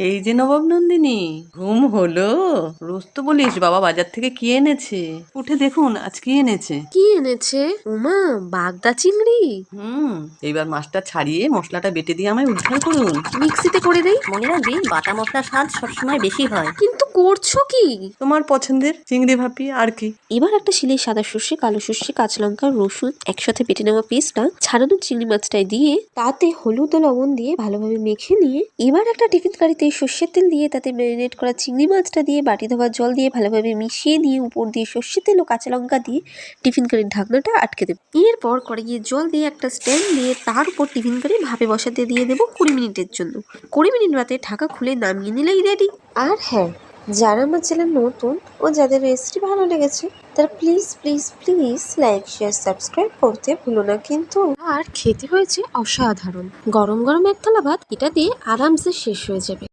এই যে নবাব নন্দিনী, ঘুম হলো? রোজ তো বলিস বাবা বাজার থেকে কি এনেছে, উঠে দেখুন আজ কি এনেছে। কি এনেছে? ওমা, বাগদা চিংড়ি। এইবার মাছটা ছাড়িয়ে মশলাটা বেটে দিয়ে আমায় উদ্ধার করুন। মিক্সিতে করে দেই। মনে রাখবি বাটা মশলার স্বাদ সবসময় বেশি হয়। কিন্তু করছো কি? তোমার পছন্দের চিংড়ি ভাপি আর কি। এবার একটা শিলে সাদা সর্ষে, কালো সর্ষে, কাঁচা লঙ্কা, রসুন একসাথে বেটে নেওয়া পেস্টটা ছাড়ানো চিংড়ি মাছটায় দিয়ে তাতে হলুদ ও লবণ দিয়ে ভালোভাবে মেখে নিয়ে এবার একটা টিফিন কারিতে সর্ষের তেল দিয়ে তাতে ম্যারিনেট করা চিংড়ি মাছটা দিয়ে বাটি ধোয়া জল দিয়ে ভালোভাবে মিশিয়ে নিয়ে উপর দিয়ে সর্ষের তেল ও কাঁচা লঙ্কা দিয়ে টিফিন কারির ঢাকনাটা আটকে দেবো। এরপর কড়াইয়ে জল দিয়ে একটা স্ট্যান্ড দিয়ে তার উপর টিফিন কারি ভাপে বসাতে দিয়ে দেবো 20 মিনিটের জন্য। 20 মিনিট বাদে ঢাকা খুলে নামিয়ে নিলেই রেডি। আর হ্যাঁ, যারা আমার চ্যানেল নতুন ও যাদের রেসিপি ভালো লেগেছে তারা please please please like share subscribe করতে ভুলো না কিন্তু। আর খেতে হয়েছে অসাধারণ। গরম গরম এক থালা ভাত এটা দিয়ে আরামসে শেষ হয়ে যাবে।